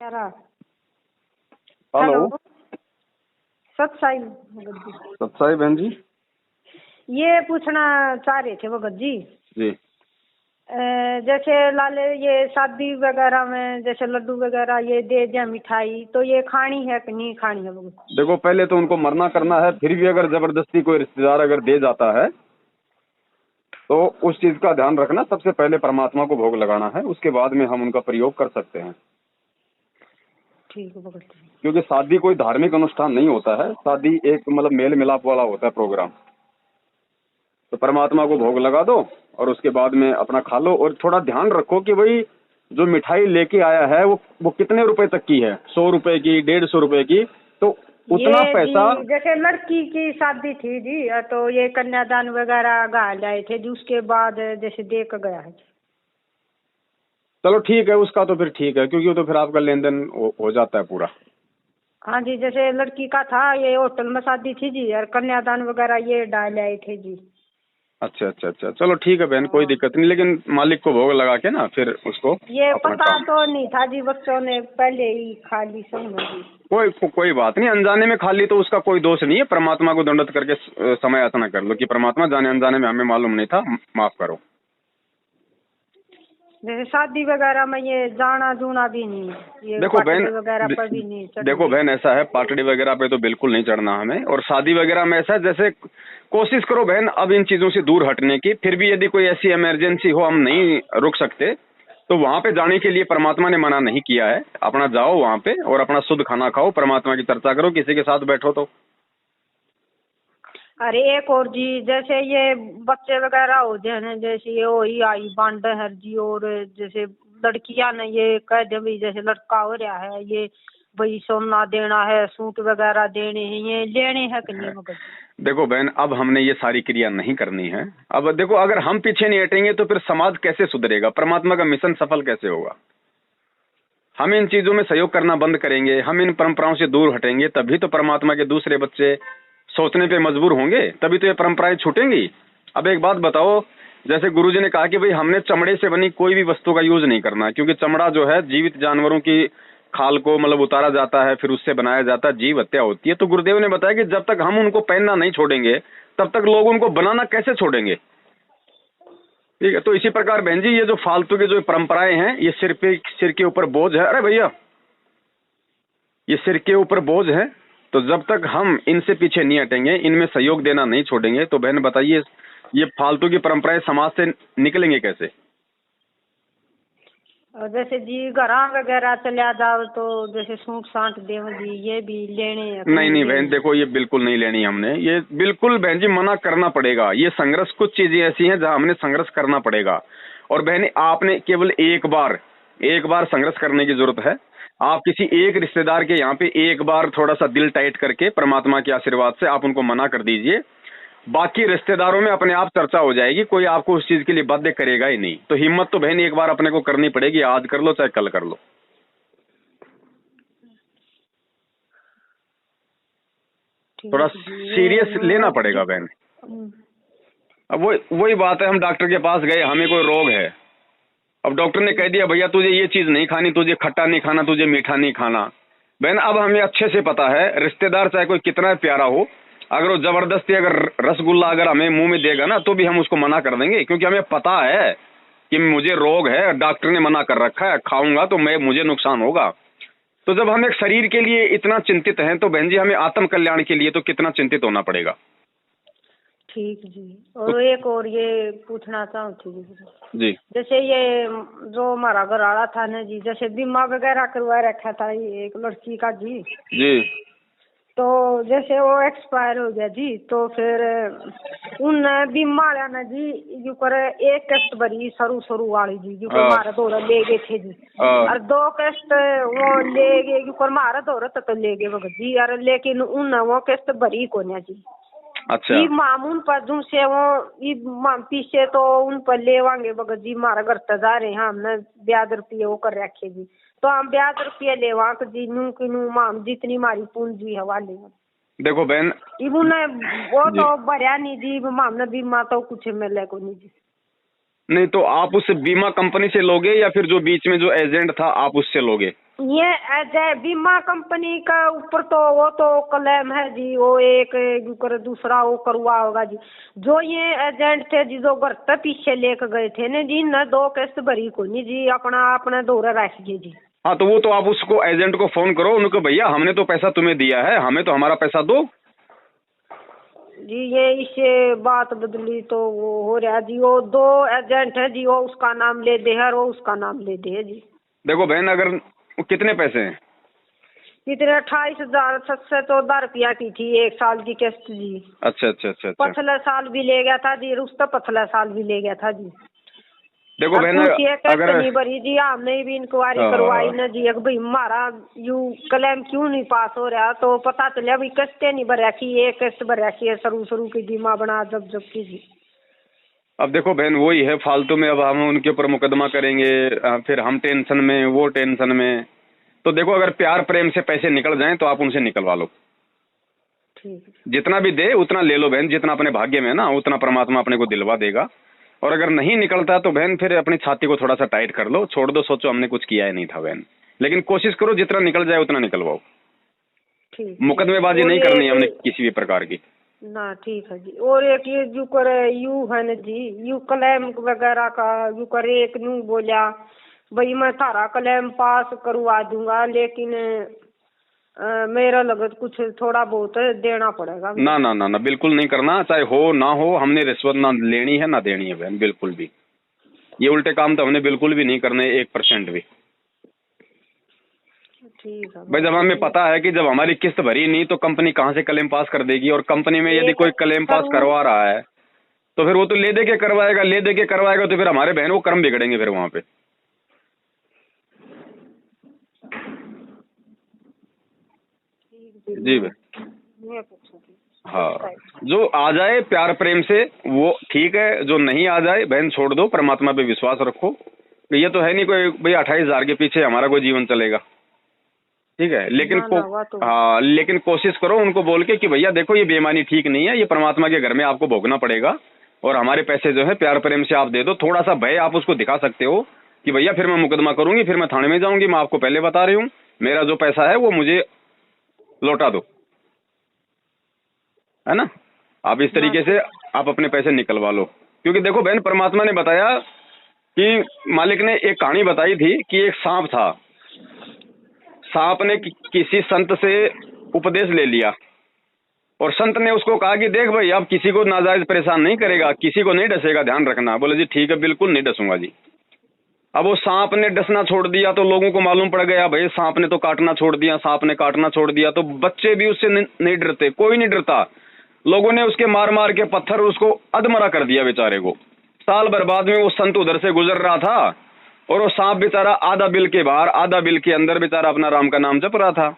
Hello. Hello. सतसाई सतसाई बहन जी, ये पूछना चाह रहे थे भगत जी। जी जैसे लाले ये शादी वगैरह में जैसे लड्डू वगैरह ये दे दिया मिठाई, तो ये खानी है कि नहीं खानी है भगत? देखो, पहले तो उनको मरना करना है, फिर भी अगर जबरदस्ती कोई रिश्तेदार अगर दे जाता है तो उस चीज का ध्यान रखना। सबसे पहले परमात्मा को भोग लगाना है, उसके बाद में हम उनका प्रयोग कर सकते हैं। ठीक है भगत जी। क्योंकि शादी कोई धार्मिक अनुष्ठान नहीं होता है, शादी एक मतलब मेल मिलाप वाला होता है प्रोग्राम। तो परमात्मा को भोग लगा दो और उसके बाद में अपना खा लो। और थोड़ा ध्यान रखो कि भाई जो मिठाई लेके आया है वो कितने रुपए तक की है, 100 रुपए की, 150 रुपए की, तो उतना ये पैसा। जी जैसे लड़की की शादी थी जी, तो ये कन्यादान वगैरह गा लाए थे जी, उसके बाद जैसे दे कर गया है। चलो ठीक है, उसका तो फिर ठीक है, क्योंकि वो तो फिर आपका लेन देन हो जाता है पूरा। हाँ जी, जैसे लड़की का था ये होटल में शादी थी जी, और कन्यादान वगैरह ये डाल आए थे जी। अच्छा अच्छा अच्छा, चलो ठीक है बहन, कोई हाँ। दिक्कत नहीं, लेकिन मालिक को भोग लगा के ना फिर उसको ये अपना पता काम। तो नहीं था जी, बच्चों ने पहले ही खा ली समझ जी। कोई बात नहीं, अनजाने में खा ली तो उसका कोई दोष नहीं है। परमात्मा को दंडवत करके समय याचना कर लो कि परमात्मा, जाने अनजाने में हमें मालूम नहीं था, माफ करो। जैसे शादी वगैरह में ये जाना जूना भी नहीं, ये देखो बहन, पार्टी वगैरह पर भी नहीं चढ़ना। देखो बहन, ऐसा है, पार्टी वगैरह पे तो बिल्कुल नहीं चढ़ना हमें। और शादी वगैरह में ऐसा है, जैसे कोशिश करो बहन अब इन चीजों से दूर हटने की। फिर भी यदि कोई ऐसी इमरजेंसी हो, हम नहीं रुक सकते, तो वहां पे जाने के लिए परमात्मा ने मना नहीं किया है। अपना जाओ वहां पे और अपना शुद्ध खाना खाओ, परमात्मा की चर्चा करो, किसी के साथ बैठो तो। अरे एक और जी, जैसे ये बच्चे वगैरह हो जाए ना, जैसे ये वही आई बांड हर जी, और जैसे लड़कियां ने ये कह दे भाई जैसे लड़का हो रहा है ये भाई सोना देना है, सूट वगैरह देने हैं, ये लेने हैं कि नहीं मगर? देखो बहन, अब हमने ये सारी क्रिया नहीं करनी है। अब देखो, अगर हम पीछे नहीं हटेंगे तो फिर समाज कैसे सुधरेगा, परमात्मा का मिशन सफल कैसे होगा। हम इन चीजों में सहयोग करना बंद करेंगे, हम इन परंपराओं से दूर हटेंगे, तभी तो परमात्मा के दूसरे बच्चे सोचने पे मजबूर होंगे, तभी तो ये परंपराएं छूटेंगी। अब एक बात बताओ, जैसे गुरुजी ने कहा कि भाई हमने चमड़े से बनी कोई भी वस्तु का यूज नहीं करना, क्योंकि चमड़ा जो है जीवित जानवरों की खाल को मतलब उतारा जाता है, फिर उससे बनाया जाता है, जीव हत्या होती है। तो गुरुदेव ने बताया कि जब तक हम उनको पहनना नहीं छोड़ेंगे तब तक लोग उनको बनाना कैसे छोड़ेंगे। ठीक है, तो इसी प्रकार बहन जी, ये जो फालतू की जो परंपराएं हैं, ये सिर के ऊपर बोझ है। अरे भैया, ये सिर के ऊपर बोझ है। तो जब तक हम इनसे पीछे नहीं हटेंगे, इनमें सहयोग देना नहीं छोड़ेंगे, तो बहन बताइए ये फालतू की परंपराएं समाज से निकलेंगे कैसे। और जैसे जी घरा वगैरह चला जाओ तो जैसे सूट साट देव जी, ये भी लेने हैं कि नहीं नहीं बहन, लेने? देखो ये बिल्कुल नहीं लेनी हमने, ये बिल्कुल बहन जी मना करना पड़ेगा। ये संघर्ष, कुछ चीजें ऐसी हैं जहां हमने संघर्ष करना पड़ेगा। और बहन, आपने केवल एक बार संघर्ष करने की जरूरत है। आप किसी एक रिश्तेदार के यहाँ पे एक बार थोड़ा सा दिल टाइट करके परमात्मा के आशीर्वाद से आप उनको मना कर दीजिए। बाकी रिश्तेदारों में अपने आप चर्चा हो जाएगी, कोई आपको उस चीज के लिए बाध्य करेगा ही नहीं। तो हिम्मत तो बहन एक बार अपने को करनी पड़ेगी, आज कर लो चाहे कल कर लो। थोड़ा ठीक जी, सीरियस लेना पड़ेगा बहन। अब वही बात है, हम डॉक्टर के पास गए, हमें कोई रोग है। अब डॉक्टर ने कह दिया भैया तुझे ये चीज नहीं खानी, तुझे खट्टा नहीं खाना, तुझे मीठा नहीं खाना। बहन अब हमें अच्छे से पता है, रिश्तेदार चाहे कोई कितना प्यारा हो, अगर वो जबरदस्ती अगर रसगुल्ला अगर हमें मुंह में देगा ना, तो भी हम उसको मना कर देंगे, क्योंकि हमें पता है कि मुझे रोग है, डॉक्टर ने मना कर रखा है, खाऊंगा तो मुझे नुकसान होगा। तो जब हम एक शरीर के लिए इतना चिंतित हैं, तो बहन जी हमें आत्म कल्याण के लिए तो कितना चिंतित होना पड़ेगा। ठीक जी। तो और एक और ये पूछना चाहती थी जी जैसे ये जो हमारा घर वाला था ना जी, जैसे बीमा वगैरह करवा रखा था ये एक लड़की का जी, जी तो जैसे वो एक्सपायर हो गया जी, तो फिर उन बीमा वाला ना जी जो कर एक किस्त भरी सरू वाली जी, जो कर मारा दौरा ले गए थे जी, और दो किस्त वो ले गए जो कर मारा दौरा तो ले गए वक्त जी, और लेकिन उन वो किस्त भरी को ना जी। अच्छा ये मामून पर जो से वो ये पीछे तो उन पर लेवांगे भगत जी, मारा घर जा रहे हैं हमने ब्याज रुपये वो कर रखे जी, तो हम ब्याज रुपये लेवा जी नू की नू माम जितनी मारी पूंजी है वाले। देखो बहन, इबुने वो तो भरिया नहीं जी, मामने बीमा तो कुछ मिले को नहीं जी। नहीं तो आप उस बीमा कंपनी से लोगे या फिर जो बीच में जो एजेंट था आप उससे लोगे? ये अजय बीमा कंपनी का ऊपर तो वो तो क्लेम है जी, वो एक दूसरा वो करवा होगा जी। जो ये एजेंट थे जी जो घर तक पीछे लेके गए थे ना जी, न 2 किस्त भरी को नहीं जी, अपना दौरा रखिए जी। हाँ तो वो तो आप उसको एजेंट को फोन करो, उनको भैया हमने तो पैसा तुम्हें दिया है, हमें तो हमारा पैसा दो जी। ये इससे बात बदली तो वो हो रहा जी, वो 2 एजेंट है जी, वो उसका नाम ले दे है और वो उसका नाम ले दे है जी। देखो बहन, अगर कितने पैसे हैं? कितने 28,714 रुपया की थी 1 साल की किस्त जी। अच्छा अच्छा अच्छा अच्छा। पिछले साल भी ले गया था जी, उसका पिछले साल भी ले गया था जी। देखो बहन, अगर नहीं भरी जी, हमने भी इंक्वायरी करवाई ना जी, भाई हमारा यू क्लेम क्यों नहीं पास हो रहा, तो पता चलिया भाई किस्तें नहीं भर रखी, एक किस्त भर रखी है शुरू की बीमा बना जब की जी। अब देखो बहन, वही है फालतू में, अब हम उनके ऊपर मुकदमा करेंगे, फिर हम टेंशन में, वो टेंशन में। तो देखो, अगर प्यार प्रेम से पैसे निकल जाएं तो आप उनसे निकलवा लो। ठीक है। जितना भी दे उतना ले लो बहन, जितना अपने भाग्य में है ना उतना परमात्मा अपने को दिलवा देगा। और अगर नहीं निकलता तो बहन फिर अपनी छाती को थोड़ा सा टाइट कर लो, छोड़ दो, सोचो हमने कुछ किया ही नहीं था बहन। लेकिन कोशिश करो जितना निकल जाए उतना निकलवाओ। ठीक। मुकदमेबाजी नहीं करनी हमने किसी भी प्रकार की ना। ठीक है जी। और एक ये जो करे यू है ना जी, यू क्लेम वगैरह का यू करे, एक नू बोला भाई मैं थारा क्लेम पास करवा दूंगा, लेकिन मेरा लगत कुछ थोड़ा बहुत देना पड़ेगा। ना ना ना ना, बिल्कुल नहीं करना, चाहे हो ना हो। हमने रिश्वत ना लेनी है ना देनी है बहन, बिल्कुल भी। ये उल्टे काम तो हमने बिल्कुल भी नहीं करने, 1% भी। ठीक है भाई, जब हमें पता है कि जब हमारी किस्त भरी नहीं तो कंपनी कहाँ से क्लेम पास कर देगी, और कंपनी में यदि कोई क्लेम पास करवा रहा है तो फिर वो तो ले दे के करवाएगा, ले दे के करवाएगा, तो फिर हमारे बहन वो कर्म बिगड़ेंगे फिर वहां पे। जी भाई। हाँ, जो आ जाए प्यार प्रेम से वो ठीक है, जो नहीं आ जाए बहन छोड़ दो, परमात्मा पे विश्वास रखो। ये तो है नहीं कोई भाई 28,000 के पीछे हमारा कोई जीवन चलेगा, ठीक है। लेकिन हाँ, लेकिन कोशिश करो उनको बोल के कि भैया देखो ये बेईमानी ठीक नहीं है, ये परमात्मा के घर में आपको भोगना पड़ेगा, और हमारे पैसे जो है प्यार प्रेम से आप दे दो। थोड़ा सा भय आप उसको दिखा सकते हो कि भैया फिर मैं मुकदमा करूंगी, फिर मैं थाने में जाऊंगी, मैं आपको पहले बता रही हूँ, मेरा जो पैसा है वो मुझे लौटा दो, है ना। आप इस तरीके से आप अपने पैसे निकलवा लो। क्योंकि देखो बहन, परमात्मा ने बताया कि मालिक ने एक कहानी बताई थी कि एक सांप था, सांप ने किसी संत से उपदेश ले लिया, और संत ने उसको कहा कि देख भाई, अब किसी को नाजायज परेशान नहीं करेगा, किसी को नहीं डसेगा, ध्यान रखना। बोले जी ठीक है, बिल्कुल नहीं डसूंगा जी। अब वो सांप ने डसना छोड़ दिया तो लोगों को मालूम पड़ गया भाई सांप ने तो काटना छोड़ दिया, सांप ने काटना छोड़ दिया। तो बच्चे भी उससे नहीं डरते, कोई नहीं डरता। लोगों ने उसके मार मार के पत्थर उसको अधमरा कर दिया बेचारे को। साल भर बाद में वो संत उधर से गुजर रहा था, और वो सांप बेचारा आधा बिल के बाहर आधा बिल के अंदर बेचारा अपना राम का नाम जप रहा था।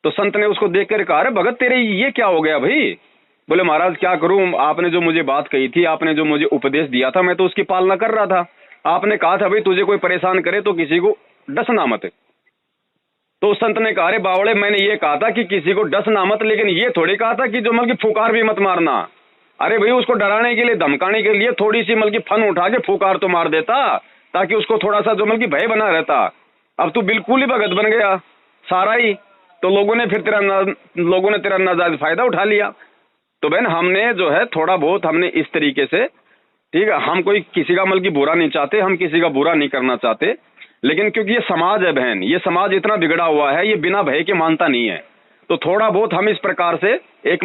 तो संत ने उसको देख कर कहा, अरे भगत तेरे ये क्या हो गया भाई? बोले महाराज क्या करूं, आपने जो मुझे बात कही थी, आपने जो मुझे उपदेश दिया था, मैं तो उसकी पालना कर रहा था। आपने कहा था भाई तुझे कोई परेशान करे तो किसी को डसना मत। तो संत ने कहा, अरे बावड़े मैंने ये कहा था कि किसी को डसना मत, लेकिन ये थोड़ी कहा था कि जो मतलब की फुकार भी मत मारना। अरे भाई, उसको डराने के लिए धमकाने के लिए थोड़ी सी मतलब की फन उठा के फुकार तो मार देता, ताकि उसको थोड़ा सा जो मतलब की भय बना रहता। अब तू बिल्कुल ही भगत बन गया सारा ही, तो लोगों ने तेरा नाजायज फायदा उठा लिया। तो बहन हमने जो है थोड़ा बहुत हमने इस तरीके से, ठीक है, हम कोई किसी का मतलब की बुरा नहीं चाहते, हम किसी का बुरा नहीं करना चाहते, लेकिन क्योंकि ये समाज है बहन, ये समाज इतना बिगड़ा हुआ है, ये बिना भय के मानता नहीं है। तो थोड़ा बहुत हम इस प्रकार से एक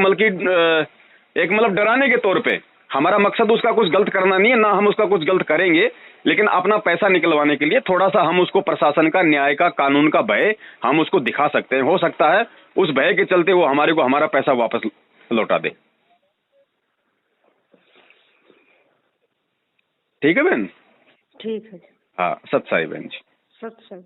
मतलब डराने के तौर पे, हमारा मकसद उसका कुछ गलत करना नहीं है, ना हम उसका कुछ गलत करेंगे, लेकिन अपना पैसा निकलवाने के लिए थोड़ा सा हम उसको प्रशासन का, न्याय का, कानून का भय हम उसको दिखा सकते हैं। हो सकता है उस भय के चलते वो हमारे को हमारा पैसा वापस लौटा दे। ठीक है बहन? ठीक है। हाँ, सत्साई बहन जी। सत्संग।